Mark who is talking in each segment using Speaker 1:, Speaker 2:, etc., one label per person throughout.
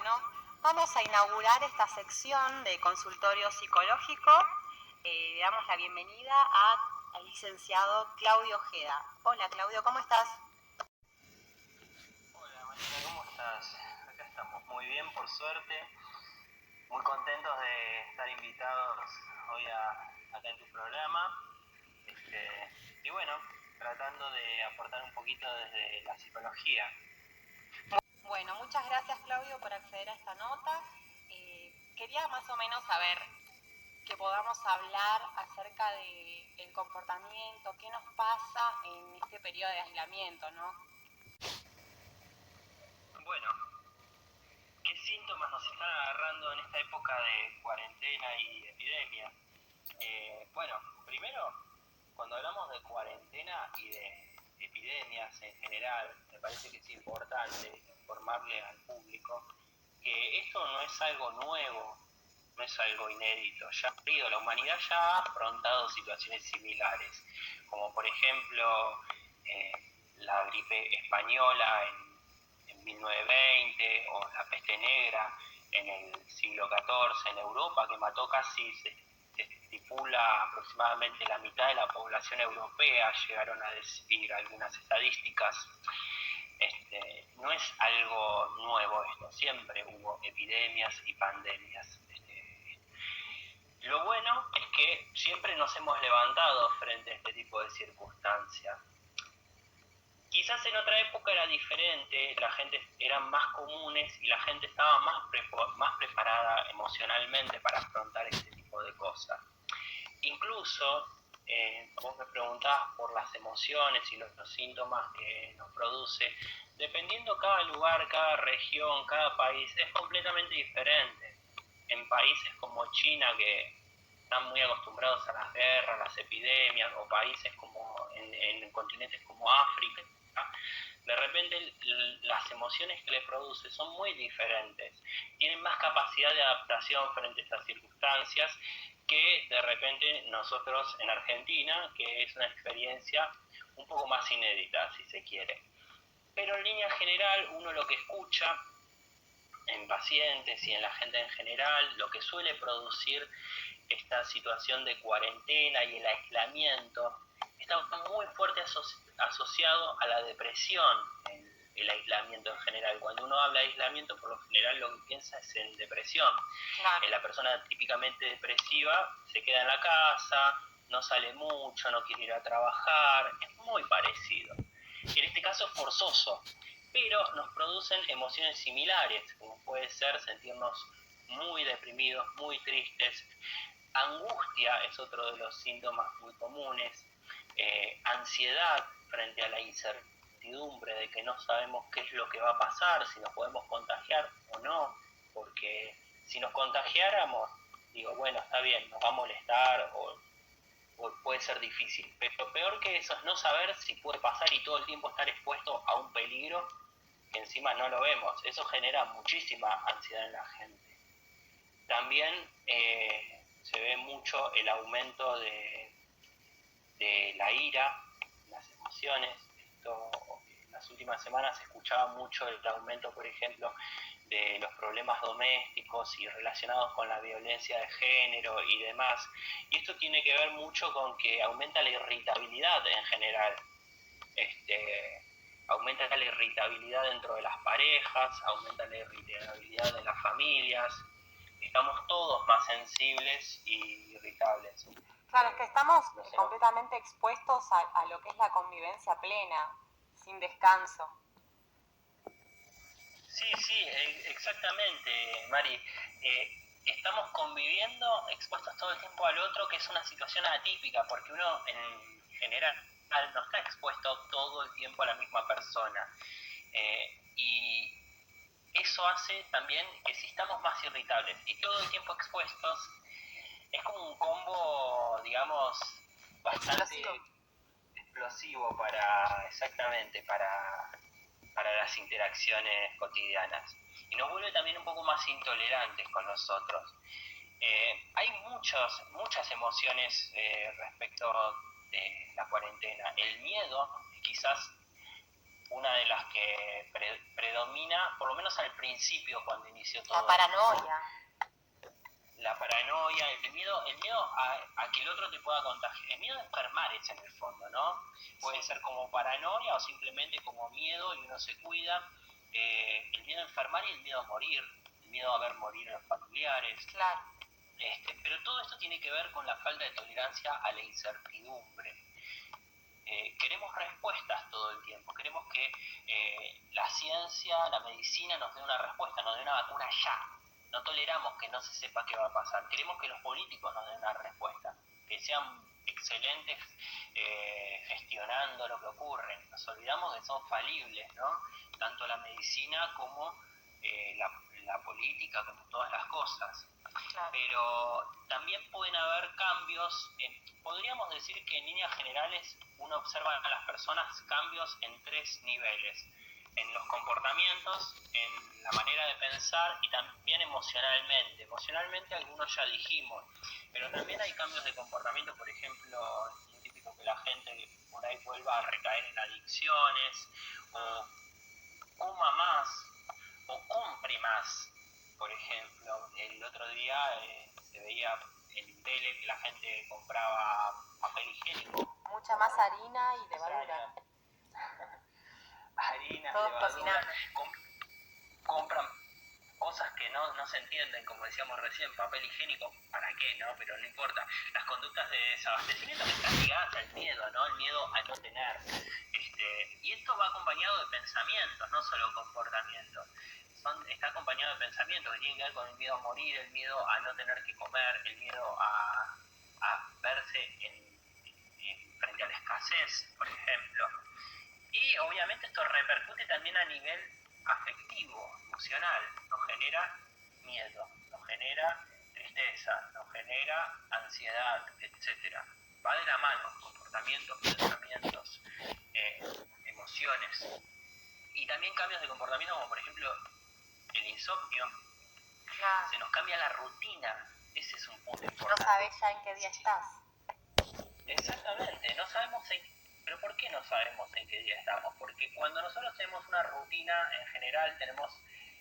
Speaker 1: Bueno, vamos a inaugurar esta sección de consultorio psicológico. Le damos la bienvenida al licenciado Claudio Ojeda. Hola Claudio, ¿cómo estás?
Speaker 2: Hola Marina, ¿cómo estás? Acá estamos muy bien, por suerte. Muy contentos de estar invitados hoy acá en tu programa. Y bueno, tratando de aportar un poquito desde la psicología.
Speaker 1: Bueno, muchas gracias Claudio por acceder a esta nota. Quería más o menos saber que podamos hablar acerca del comportamiento, qué nos pasa en este periodo de aislamiento, ¿no?
Speaker 2: Bueno, ¿qué síntomas nos están agarrando en esta época de cuarentena y epidemia? Bueno, primero, cuando hablamos de cuarentena y de epidemias en general, me parece que es importante informarle al público que esto no es algo nuevo, no es algo inédito. La humanidad ya ha afrontado situaciones similares, como por ejemplo la gripe española en 1920 o la peste negra en el siglo XIV en Europa, que mató casi, se estipula, aproximadamente la mitad de la población europea, llegaron a decir algunas estadísticas. No es algo nuevo esto, siempre hubo epidemias y pandemias. Lo bueno es que siempre nos hemos levantado frente a este tipo de circunstancias. Quizás en otra época era diferente, la gente eran más comunes y la gente estaba más preparada emocionalmente para afrontar este tipo de cosas. Incluso, vos me preguntabas por las emociones y los síntomas que nos produce. Dependiendo cada lugar, cada región, cada país, es completamente diferente. En países como China, que están muy acostumbrados a las guerras, las epidemias, o países como en continentes como África, de repente las emociones que le produce son muy diferentes. Tienen más capacidad de adaptación frente a estas circunstancias que de repente nosotros en Argentina, que es una experiencia un poco más inédita, si se quiere. Pero en línea general, uno lo que escucha en pacientes y en la gente en general, lo que suele producir esta situación de cuarentena y el aislamiento está muy fuerte asociado a la depresión, el aislamiento en general. Cuando uno habla de aislamiento, por lo general lo que piensa es en depresión.
Speaker 1: Claro.
Speaker 2: La persona típicamente depresiva se queda en la casa, no sale mucho, no quiere ir a trabajar, es muy parecido. En este caso es forzoso, pero nos producen emociones similares, como puede ser sentirnos muy deprimidos, muy tristes. Angustia es otro de los síntomas muy comunes. Ansiedad frente a la incertidumbre de que no sabemos qué es lo que va a pasar, si nos podemos contagiar o no, porque si nos contagiáramos, digo, bueno, está bien, nos va a molestar o puede ser difícil, pero peor que eso es no saber si puede pasar y todo el tiempo estar expuesto a un peligro que encima no lo vemos. Eso genera muchísima ansiedad en la gente. También se ve mucho el aumento de la ira, las emociones. En las últimas semanas se escuchaba mucho el aumento, por ejemplo, de los problemas domésticos y relacionados con la violencia de género y demás. Y esto tiene que ver mucho con que aumenta la irritabilidad en general. Aumenta la irritabilidad dentro de las parejas, aumenta la irritabilidad de las familias. Estamos todos más sensibles y irritables.
Speaker 1: Claro, es que estamos completamente expuestos a lo que es la convivencia plena, sin descanso.
Speaker 2: Sí, exactamente, Mari. Estamos conviviendo, expuestos todo el tiempo al otro, que es una situación atípica, porque uno en general no está expuesto todo el tiempo a la misma persona. Y eso hace también que si estamos más irritables y todo el tiempo expuestos, es como un combo, digamos, bastante explosivo para las interacciones cotidianas. Y nos vuelve también un poco más intolerantes con nosotros. Hay muchas emociones respecto de la cuarentena. El miedo es quizás una de las que predomina, por lo menos al principio cuando inició todo.
Speaker 1: La paranoia.
Speaker 2: La paranoia, el miedo a que el otro te pueda contagiar, el miedo a enfermar es en el fondo, ¿no? Puede ser como paranoia o simplemente como miedo y uno se cuida, el miedo a enfermar y el miedo a morir, el miedo a ver morir a los familiares.
Speaker 1: Claro.
Speaker 2: Pero todo esto tiene que ver con la falta de tolerancia a la incertidumbre. Queremos respuestas todo el tiempo, queremos que la ciencia, la medicina nos dé una respuesta, nos dé una vacuna ya. No toleramos que no se sepa qué va a pasar. Queremos que los políticos nos den una respuesta, que sean excelentes gestionando lo que ocurre. Nos olvidamos que son falibles, ¿no? Tanto la medicina como la política, como todas las cosas.
Speaker 1: Claro.
Speaker 2: Pero también pueden haber cambios. Podríamos decir que en líneas generales uno observa a las personas cambios en 3 niveles. En los comportamientos, en la manera de pensar y también emocionalmente. Emocionalmente algunos ya dijimos, pero también hay cambios de comportamiento, por ejemplo, es típico que la gente por ahí vuelva a recaer en adicciones, o coma más, o compre más. Por ejemplo, el otro día se veía en tele que la gente compraba papel higiénico.
Speaker 1: Mucha más harina y levadura.
Speaker 2: Harina,
Speaker 1: todos
Speaker 2: levadura,
Speaker 1: cocinando.
Speaker 2: Compran cosas que no se entienden, como decíamos recién, papel higiénico, ¿para qué? ¿No? Pero no importa. Las conductas de desabastecimiento que están ligadas al miedo, ¿no? El miedo a no tener. Y esto va acompañado de pensamientos, no solo comportamientos. Está acompañado de pensamientos que tienen que ver con el miedo a morir, el miedo a no tener que comer, el miedo a verse frente a la escasez, por ejemplo. Y obviamente esto repercute también a nivel afectivo, emocional, nos genera miedo, nos genera tristeza, nos genera ansiedad, etcétera. Va de la mano, comportamientos, pensamientos, emociones. Y también cambios de comportamiento como por ejemplo el insomnio.
Speaker 1: Claro.
Speaker 2: Se nos cambia la rutina, ese es un punto importante.
Speaker 1: No sabes ya en qué día estás.
Speaker 2: Exactamente, no sabemos pero ¿por qué no sabemos en qué día estamos? Porque cuando nosotros tenemos una rutina, en general tenemos,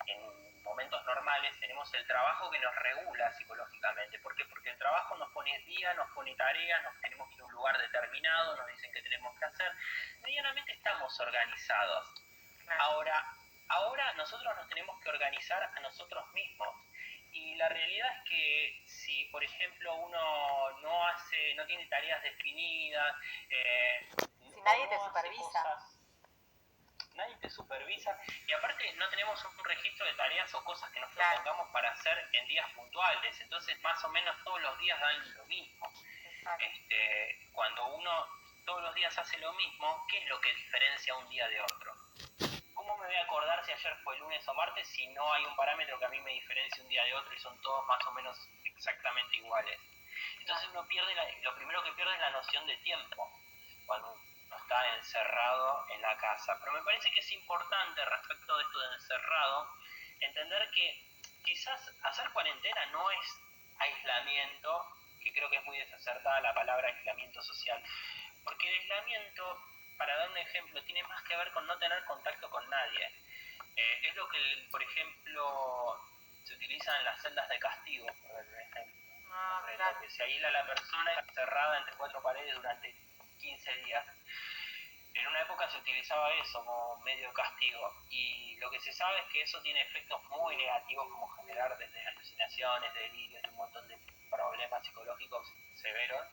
Speaker 2: en momentos normales, tenemos el trabajo que nos regula psicológicamente. ¿Por qué? Porque el trabajo nos pone día, nos pone tareas, nos tenemos que ir a un lugar determinado, nos dicen que tenemos que hacer. Medianamente estamos organizados. Ahora nosotros nos tenemos que organizar a nosotros mismos. Y la realidad es que si, por ejemplo, uno no tiene tareas definidas,
Speaker 1: si nadie te supervisa.
Speaker 2: Nadie te supervisa, y aparte no tenemos un registro de tareas o cosas que nos propongamos para hacer en días puntuales, entonces más o menos todos los días dan lo mismo. Cuando uno todos los días hace lo mismo, ¿qué es lo que diferencia un día de otro? ¿Cómo me voy a acordar si ayer fue lunes o martes si no hay un parámetro que a mí me diferencie un día de otro y son todos más o menos exactamente iguales? Entonces uno pierde, lo primero que pierde es la noción de tiempo cuando uno está encerrado en la casa. Pero me parece que es importante respecto de esto de encerrado, entender que quizás hacer cuarentena no es aislamiento, que creo que es muy desacertada la palabra aislamiento social, porque el aislamiento, para dar un ejemplo, tiene más que ver con no tener contacto con nadie. Es lo que, por ejemplo, se utiliza en las celdas de castigo, por ejemplo.
Speaker 1: Claro.
Speaker 2: Que se aísla a la persona encerrada entre 4 paredes durante 15 días. En una época se utilizaba eso como medio de castigo, y lo que se sabe es que eso tiene efectos muy negativos, como generar desde alucinaciones, delirios y un montón de problemas psicológicos severos.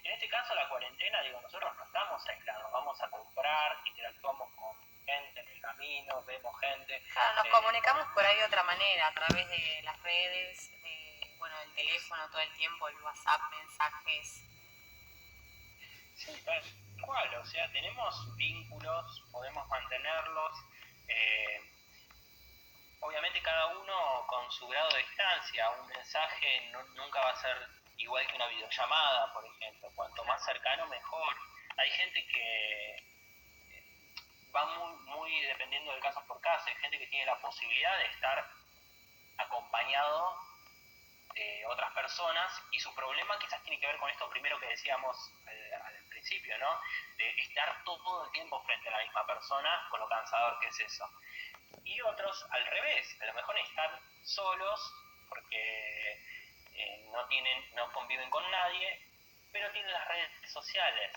Speaker 2: En este caso la cuarentena, nosotros no estamos aislados, vamos a comprar, interactuamos con gente en el camino, vemos gente.
Speaker 1: Claro, nos comunicamos por ahí de otra manera, a través de las redes, el teléfono todo el tiempo, el WhatsApp, mensajes.
Speaker 2: Sí, tal cual, o sea, tenemos vínculos, podemos mantenerlos, obviamente cada uno con su grado de distancia. Un mensaje nunca va a ser igual que una videollamada, por ejemplo. Cuanto más cercano, mejor. Hay gente que va muy dependiendo del caso por caso. Hay gente que tiene la posibilidad de estar acompañado de otras personas, y su problema quizás tiene que ver con esto primero que decíamos al principio principio, ¿no? De estar todo el tiempo frente a la misma persona, con lo cansador que es eso. Y otros al revés, a lo mejor estar solos porque no conviven con nadie, pero tienen las redes sociales.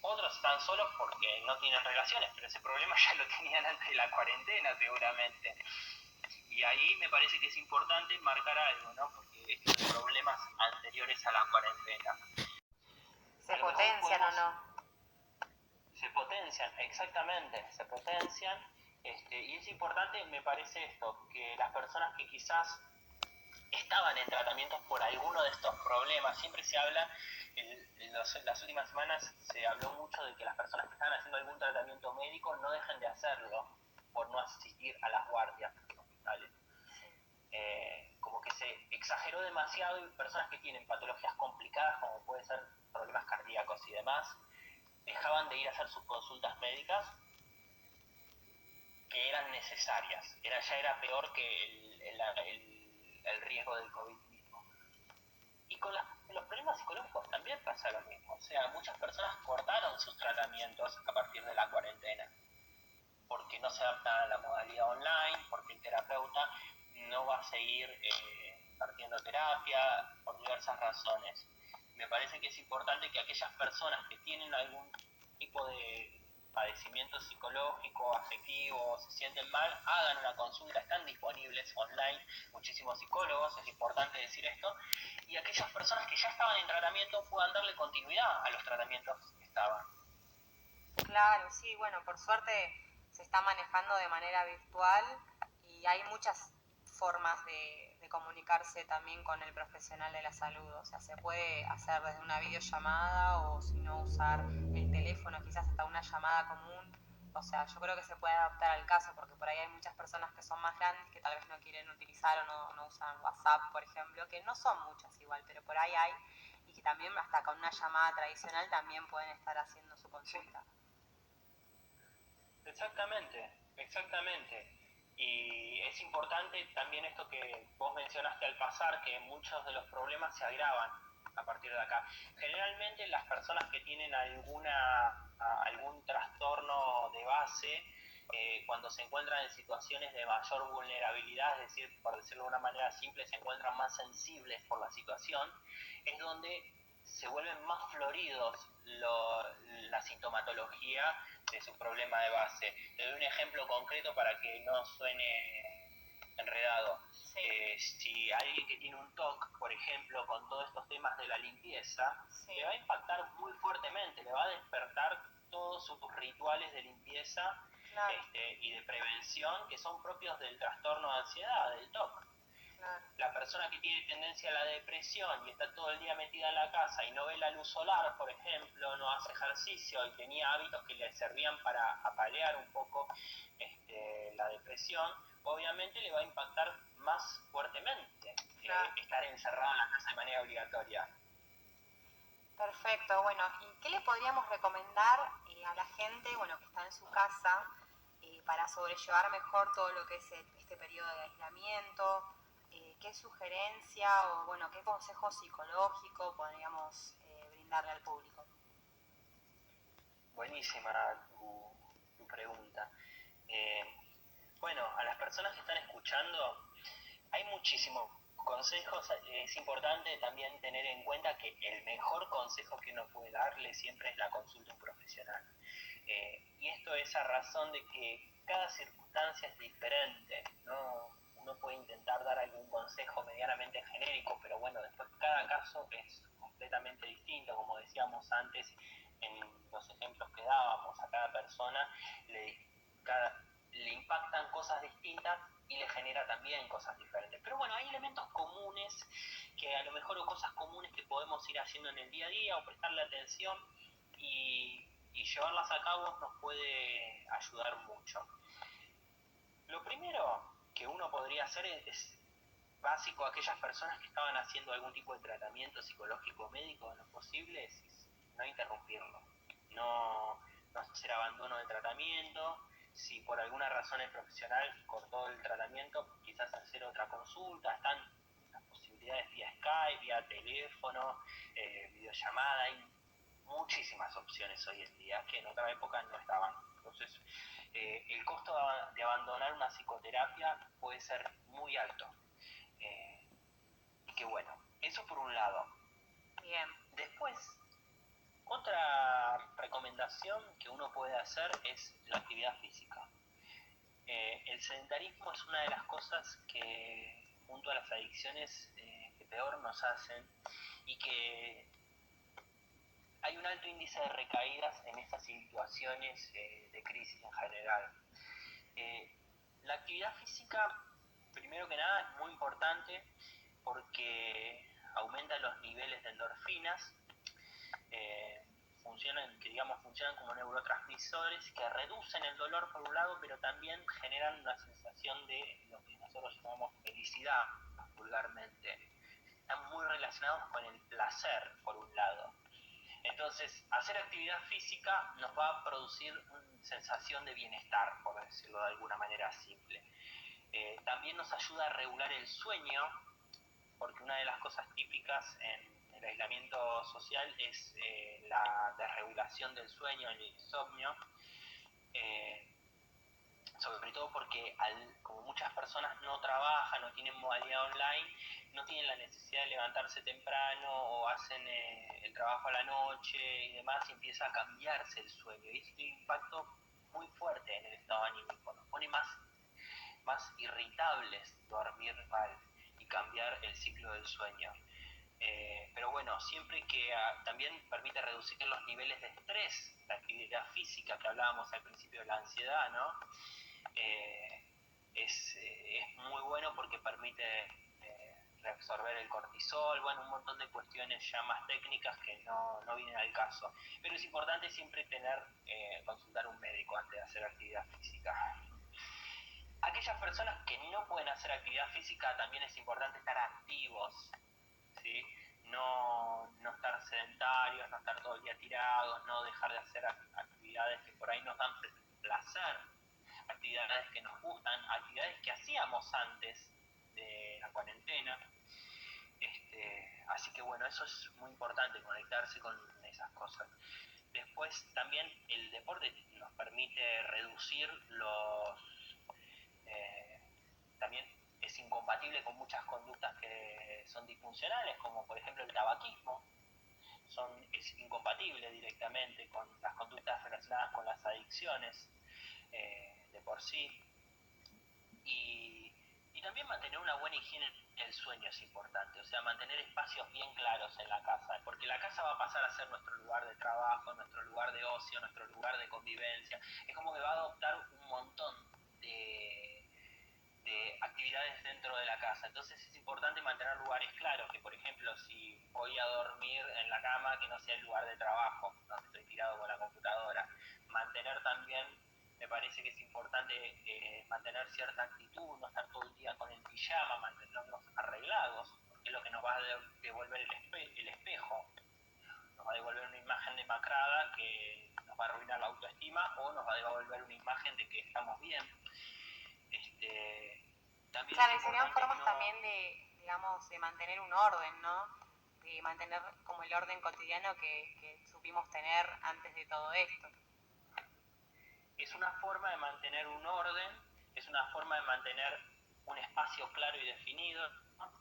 Speaker 2: Otros están solos porque no tienen relaciones, pero ese problema ya lo tenían antes de la cuarentena seguramente. Y ahí me parece que es importante marcar algo, ¿no? Porque estos problemas anteriores a la cuarentena
Speaker 1: ¿Se potencian o no?
Speaker 2: se potencian, exactamente, se potencian. Y es importante, me parece esto, que las personas que quizás estaban en tratamientos por alguno de estos problemas, siempre se habla, en las últimas semanas se habló mucho de que las personas que estaban haciendo algún tratamiento médico no dejen de hacerlo por no asistir a las guardias hospitales. Como que se exageró demasiado y personas que tienen patologías complicadas como puede ser problemas cardíacos y demás, dejaban de ir a hacer sus consultas médicas que eran necesarias. Ya era peor que el riesgo del COVID mismo. Y con los problemas psicológicos también pasa lo mismo. O sea, muchas personas cortaron sus tratamientos a partir de la cuarentena, porque no se adaptan a la modalidad online, porque el terapeuta no va a seguir impartiendo terapia por diversas razones. Me parece que es importante que aquellas personas que tienen algún tipo de padecimiento psicológico, afectivo, se sienten mal, hagan una consulta, están disponibles online muchísimos psicólogos, es importante decir esto, y aquellas personas que ya estaban en tratamiento puedan darle continuidad a los tratamientos que estaban.
Speaker 1: Claro, sí, bueno, por suerte se está manejando de manera virtual y hay muchas formas de comunicarse también con el profesional de la salud. O sea, se puede hacer desde una videollamada o si no usar el teléfono, quizás hasta una llamada común. O sea, yo creo que se puede adaptar al caso porque por ahí hay muchas personas que son más grandes que tal vez no quieren utilizar o no usan WhatsApp, por ejemplo, que no son muchas igual, pero por ahí hay y que también hasta con una llamada tradicional también pueden estar haciendo su consulta.
Speaker 2: Exactamente, exactamente. Y es importante también esto que vos mencionaste al pasar, que muchos de los problemas se agravan a partir de acá. Generalmente las personas que tienen algún trastorno de base, cuando se encuentran en situaciones de mayor vulnerabilidad, es decir, por decirlo de una manera simple, se encuentran más sensibles por la situación, es donde se vuelven más floridos la sintomatología de su problema de base. Te doy un ejemplo concreto para que no suene enredado.
Speaker 1: Sí.
Speaker 2: Si alguien que tiene un TOC, por ejemplo, con todos estos temas de la limpieza,
Speaker 1: Sí.
Speaker 2: le va a impactar muy fuertemente, le va a despertar todos sus rituales de limpieza, claro, y de prevención que son propios del trastorno de ansiedad, del TOC. Claro. La persona que tiene tendencia a la depresión y está todo el día metida en la casa y no ve la luz solar, por ejemplo, no hace ejercicio y tenía hábitos que le servían para apalear un poco la depresión, obviamente le va a impactar más fuertemente, claro, estar encerrado en la casa de manera obligatoria.
Speaker 1: Perfecto, bueno, ¿y qué le podríamos recomendar a la gente, bueno, que está en su casa para sobrellevar mejor todo lo que es este periodo de aislamiento? ¿Qué sugerencia o, bueno, qué consejo psicológico podríamos brindarle al público?
Speaker 2: Buenísima tu pregunta. Bueno, a las personas que están escuchando, hay muchísimos consejos. Es importante también tener en cuenta que el mejor consejo que uno puede darle siempre es la consulta a un profesional. Y esto es a razón de que cada circunstancia es diferente, ¿no? Uno puede intentar dar algún consejo medianamente genérico, pero bueno, después cada caso es completamente distinto. Como decíamos antes en los ejemplos que dábamos, a cada persona le impactan cosas distintas y le genera también cosas diferentes. Pero bueno, hay elementos comunes que a lo mejor, o cosas comunes que podemos ir haciendo en el día a día o prestarle atención y llevarlas a cabo nos puede ayudar mucho. Lo primero que uno podría hacer es básico a aquellas personas que estaban haciendo algún tipo de tratamiento psicológico o médico, en lo posible es no interrumpirlo, no hacer abandono del tratamiento. Si por alguna razón el profesional cortó el tratamiento, quizás hacer otra consulta. Están las posibilidades vía Skype, vía teléfono, videollamada. Hay muchísimas opciones hoy en día que en otra época no estaban. Entonces, el costo de abandonar una psicoterapia puede ser muy alto. Y que bueno, eso por un lado.
Speaker 1: Bien.
Speaker 2: Después, otra recomendación que uno puede hacer es la actividad física. El sedentarismo es una de las cosas que, junto a las adicciones, que peor nos hacen, y que hay un alto índice de recaídas en estas situaciones de crisis en general. La actividad física, primero que nada, es muy importante porque aumenta los niveles de endorfinas, funcionan como neurotransmisores que reducen el dolor por un lado, pero también generan una sensación de lo que nosotros llamamos felicidad vulgarmente. Están muy relacionados con el placer por un lado. Entonces, hacer actividad física nos va a producir una sensación de bienestar, por decirlo de alguna manera simple. También nos ayuda a regular el sueño, porque una de las cosas típicas en el aislamiento social es la desregulación del sueño, el insomnio, sobre todo porque como muchas personas no trabajan, no tienen modalidad online, no tienen la necesidad de levantarse temprano o hacen el trabajo a la noche y demás, y empieza a cambiarse el sueño, y es un impacto muy fuerte en el estado anímico, nos pone más irritables dormir mal y cambiar el ciclo del sueño. Pero bueno, siempre que también permite reducir los niveles de estrés, la actividad física que hablábamos al principio de la ansiedad, ¿no? Es muy bueno porque permite reabsorber el cortisol, bueno, un montón de cuestiones ya más técnicas que no vienen al caso. Pero es importante siempre consultar a un médico antes de hacer actividad física. Aquellas personas que no pueden hacer actividad física, también es importante estar activos, ¿sí? No estar sedentarios, no estar todo el día tirados, no dejar de hacer actividades que por ahí nos dan placer, actividades que nos gustan, actividades que hacíamos antes de la cuarentena. Así que bueno, eso es muy importante, conectarse con esas cosas. Después también el deporte nos permite reducir también es incompatible con muchas conductas que son disfuncionales, como por ejemplo el tabaquismo. Es incompatible directamente con las conductas relacionadas con las adicciones de por sí. Y también mantener una buena higiene del sueño es importante, o sea, mantener espacios bien claros en la casa, porque la casa va a pasar a ser nuestro lugar de trabajo, nuestro lugar de ocio, nuestro lugar de convivencia. Es como que va a adoptar un montón de actividades dentro de la casa. Entonces es importante mantener lugares claros, que por ejemplo si voy a dormir en la cama, que no sea el lugar de trabajo, donde estoy tirado con la computadora. Mantener también, me parece que es importante mantener cierta actitud, no estar todo el día con el pijama, mantenernos arreglados, porque es lo que nos va a devolver el espejo. Nos va a devolver una imagen demacrada que nos va a arruinar la autoestima, o nos va a devolver una imagen de que estamos bien.
Speaker 1: También claro, y serían formas también de, digamos, de mantener un orden, ¿no? De mantener como el orden cotidiano que supimos tener antes de todo esto.
Speaker 2: Es una forma de mantener un orden, es una forma de mantener un espacio claro y definido, ¿no?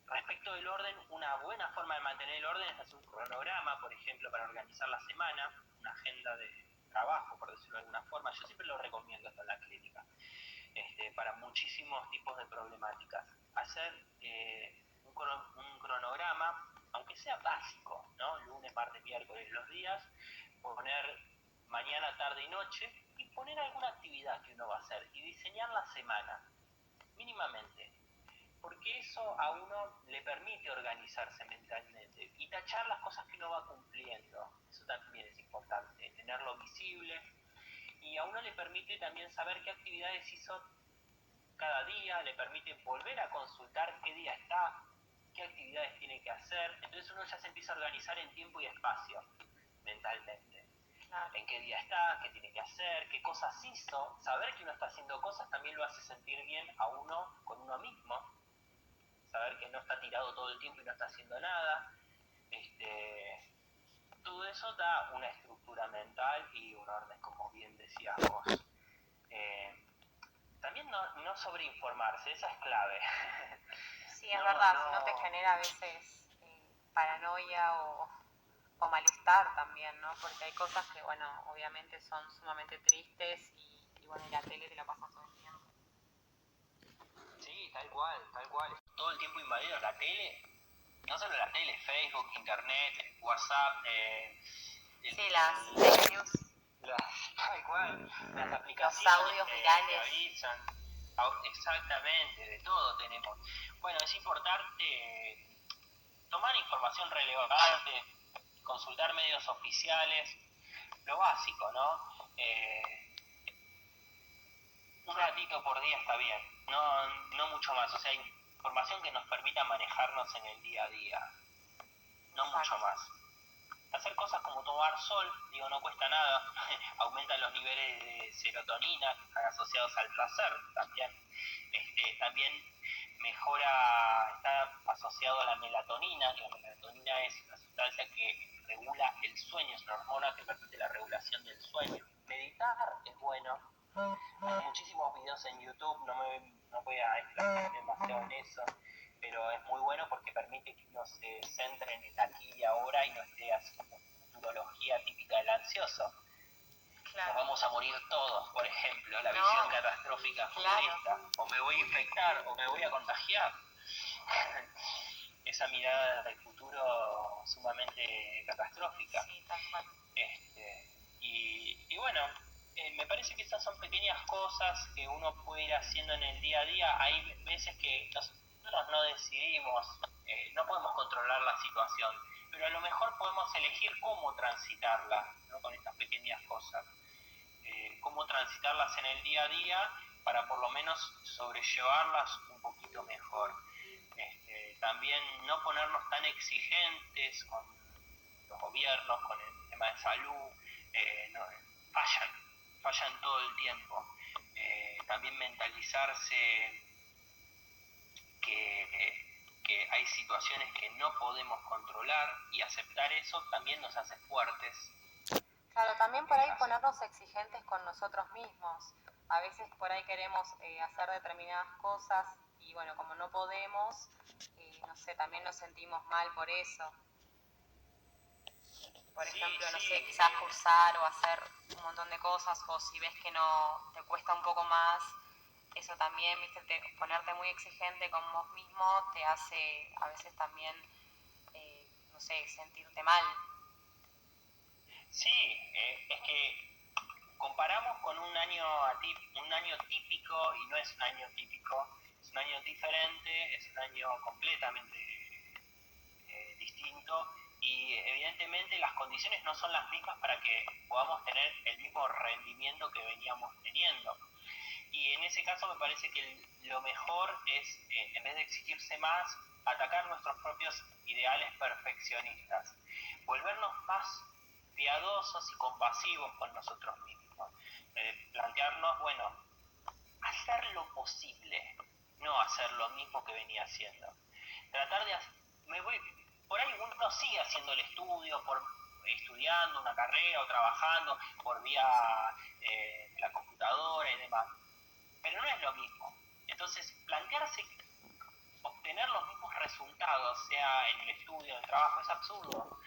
Speaker 2: Respecto del orden, una buena forma de mantener el orden es hacer un cronograma, por ejemplo, para organizar la semana, una agenda de trabajo, por decirlo de alguna forma. Yo siempre lo recomiendo esto en la clínica, para muchísimos tipos de problemáticas. Hacer un cronograma, aunque sea básico, ¿no? Lunes, martes, miércoles, los días, poner mañana, tarde y noche, y poner alguna actividad que uno va a hacer y diseñar la semana, mínimamente, porque eso a uno le permite organizarse mentalmente y tachar las cosas que uno va cumpliendo. Eso también es importante, tenerlo visible, y a uno le permite también saber qué actividades hizo cada día, le permite volver a consultar qué día está, qué actividades tiene que hacer. Entonces uno ya se empieza a organizar en tiempo y espacio mentalmente. En qué día está, qué tiene que hacer, qué cosas hizo. Saber que uno está haciendo cosas también lo hace sentir bien a uno con uno mismo. Saber que no está tirado todo el tiempo y no está haciendo nada. Todo todo eso da una estructura mental y un orden, como bien decías vos. También no sobreinformarse, esa es clave.
Speaker 1: Sí, es verdad, si no te genera a veces paranoia o malestar también, ¿no? Porque hay cosas que, bueno, obviamente son sumamente tristes y bueno, en la tele te la pasas todo el tiempo.
Speaker 2: Sí, tal cual. Todo el tiempo invadido la tele, no solo la tele, Facebook, internet, WhatsApp,
Speaker 1: sí, las fake news.
Speaker 2: Tal cual, las aplicaciones
Speaker 1: los audios
Speaker 2: que
Speaker 1: virales.
Speaker 2: avisan, exactamente, de todo tenemos. Bueno, es importante tomar información relevante, consultar medios oficiales, lo básico, ¿no? Un ratito por día está bien, no mucho más, o sea, información que nos permita manejarnos en el día a día, no mucho más. Hacer cosas como tomar sol, no cuesta nada, aumenta los niveles de serotonina que están asociados al placer también. También está asociado a la melatonina, y la melatonina es una sustancia que regula el sueño, es una hormona que permite la regulación del sueño. Meditar es bueno. Hay muchísimos videos en YouTube, no voy a explayar demasiado en eso, pero es muy bueno porque permite que uno se centre en el aquí y ahora y no esté haciendo futurología típica del ansioso. Claro. Nos vamos a morir todos, por ejemplo, la visión catastrófica futurista. O me voy a infectar o me voy a contagiar. Esa mirada del futuro sumamente catastrófica.
Speaker 1: Sí, tal cual.
Speaker 2: Y bueno, me parece que estas son pequeñas cosas que uno puede ir haciendo en el día a día. Hay veces que nosotros no decidimos, no podemos controlar la situación, pero a lo mejor podemos elegir cómo transitarla, ¿no? Con estas pequeñas cosas. Cómo transitarlas en el día a día para por lo menos sobrellevarlas un poquito mejor. También no ponernos tan exigentes con los gobiernos, con el tema de salud, fallan todo el tiempo. También mentalizarse que hay situaciones que no podemos controlar y aceptar eso también nos hace fuertes.
Speaker 1: Claro, también por ahí ponernos exigentes con nosotros mismos. A veces por ahí queremos hacer determinadas cosas y bueno, como no podemos, no sé, también nos sentimos mal por eso. Por ejemplo, no sé, quizás cursar o hacer un montón de cosas, o si ves que no te cuesta un poco más, eso también, viste, ponerte muy exigente con vos mismo te hace a veces también, no sé, sentirte mal.
Speaker 2: Sí, es que comparamos con un año típico y no es un año típico, es un año diferente, es un año completamente distinto y evidentemente las condiciones no son las mismas para que podamos tener el mismo rendimiento que veníamos teniendo. Y en ese caso me parece que lo mejor es, en vez de exigirse más, atacar nuestros propios ideales perfeccionistas, volvernos más piadosos y compasivos con nosotros mismos, plantearnos, bueno, hacer lo posible, no hacer lo mismo que venía haciendo. Tratar de por ahí uno sigue haciendo el estudio, estudiando una carrera o trabajando por vía la computadora y demás, pero no es lo mismo. Entonces, plantearse obtener los mismos resultados, sea en el estudio, en el trabajo, es absurdo.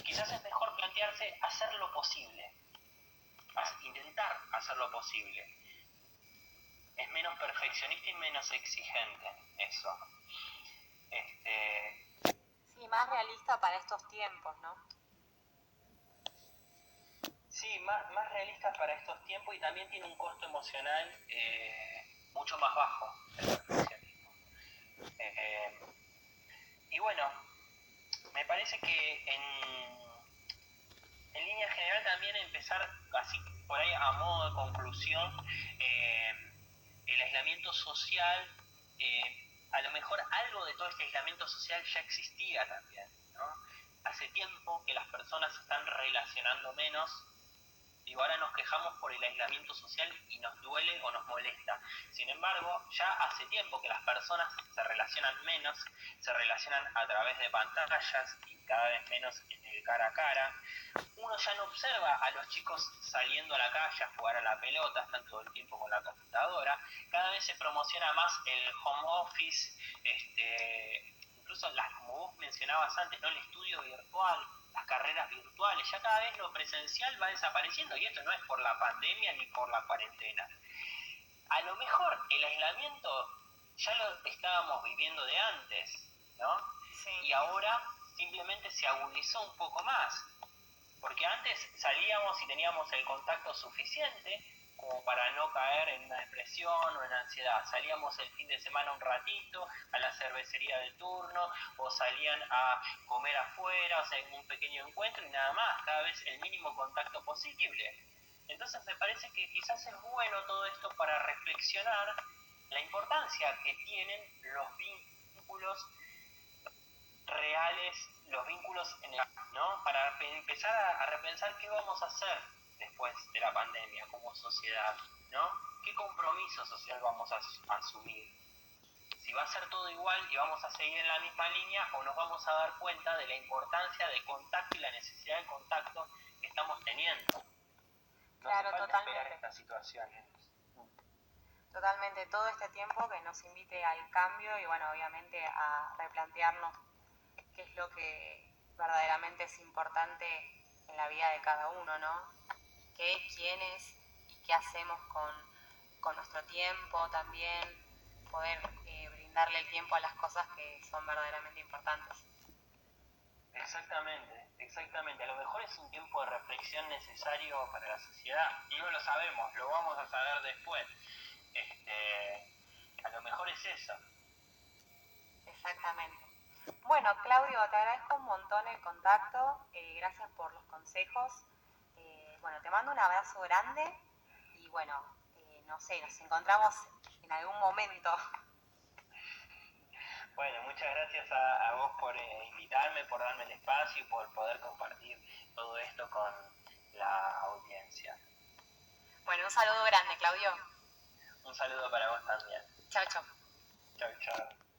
Speaker 2: Quizás es mejor plantearse hacer lo posible, intentar hacer lo posible. Es menos perfeccionista y menos exigente eso.
Speaker 1: Sí, más realista para estos tiempos, ¿no?
Speaker 2: Sí, más realista para estos tiempos y también tiene un costo emocional mucho más bajo el perfeccionismo. Y bueno, me parece que en línea general también empezar así por ahí a modo de conclusión, el aislamiento social, a lo mejor algo de todo este aislamiento social ya existía también, ¿no? Hace tiempo que las personas se están relacionando menos Digo, ahora nos quejamos por el aislamiento social y nos duele o nos molesta. Sin embargo, ya hace tiempo que las personas se relacionan menos, se relacionan a través de pantallas y cada vez menos en el cara a cara. Uno ya no observa a los chicos saliendo a la calle a jugar a la pelota, están todo el tiempo con la computadora. Cada vez se promociona más el home office, incluso como vos mencionabas antes, ¿no? El estudio virtual, las carreras virtuales, ya cada vez lo presencial va desapareciendo, y esto no es por la pandemia ni por la cuarentena. A lo mejor el aislamiento ya lo estábamos viviendo de antes, ¿no?
Speaker 1: Sí.
Speaker 2: Y ahora simplemente se agudizó un poco más, porque antes salíamos y teníamos el contacto suficiente como para no caer en una depresión o en ansiedad. Salíamos el fin de semana un ratito a la cervecería de turno, o salían a comer afuera, o sea, en un pequeño encuentro y nada más, cada vez el mínimo contacto posible. Entonces me parece que quizás es bueno todo esto para reflexionar la importancia que tienen los vínculos reales, los vínculos ¿no? Para empezar a repensar qué vamos a hacer después de la pandemia como sociedad, ¿no? ¿Qué compromiso social vamos a asumir? Si va a ser todo igual y vamos a seguir en la misma línea, o nos vamos a dar cuenta de la importancia del contacto y la necesidad de contacto que estamos teniendo. No
Speaker 1: Claro,
Speaker 2: hace falta
Speaker 1: totalmente.
Speaker 2: esperar estas situaciones.
Speaker 1: Totalmente, todo este tiempo que nos invite al cambio y bueno, obviamente a replantearnos qué es lo que verdaderamente es importante en la vida de cada uno, ¿no? ¿Qué, quiénes y qué hacemos con nuestro tiempo también? Poder brindarle el tiempo a las cosas que son verdaderamente importantes.
Speaker 2: Exactamente. A lo mejor es un tiempo de reflexión necesario para la sociedad. Y no lo sabemos, lo vamos a saber después. A lo mejor es eso.
Speaker 1: Exactamente. Bueno, Claudio, te agradezco un montón el contacto, gracias por los consejos. Bueno, te mando un abrazo grande y bueno, no sé, nos encontramos en algún momento.
Speaker 2: Bueno, muchas gracias a vos por invitarme, por darme el espacio y por poder compartir todo esto con la audiencia.
Speaker 1: Bueno, un saludo grande, Claudio.
Speaker 2: Un saludo para vos también.
Speaker 1: Chao, chao.
Speaker 2: Chau, chau.